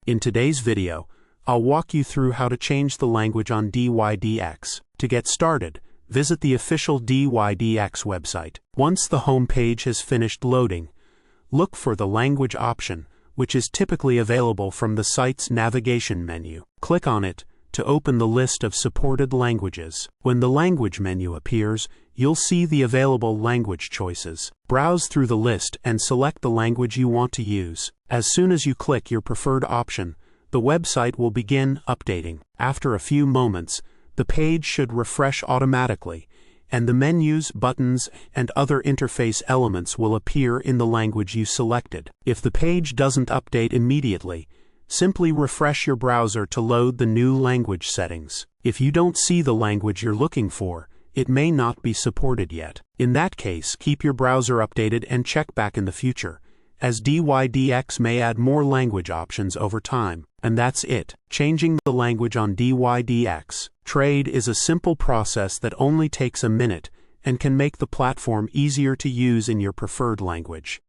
In today's video, I'll walk you through how to change the language on dYdX. To get started, visit the official dYdX website. Once the home page has finished loading, look for the language option, which is typically available from the site's navigation menu. Click on it to open the list of supported languages. When the language menu appears, you'll see the available language choices. Browse through the list and select the language you want to use. As soon as you click your preferred option, the website will begin updating. After a few moments, the page should refresh automatically, and the menus, buttons, and other interface elements will appear in the language you selected. If the page doesn't update immediately, simply refresh your browser to load the new language settings. If you don't see the language you're looking for, it may not be supported yet. In that case, keep your browser updated and check back in the future, as dYdX may add more language options over time. And that's it. Changing the language on dYdX Trade is a simple process that only takes a minute and can make the platform easier to use in your preferred language.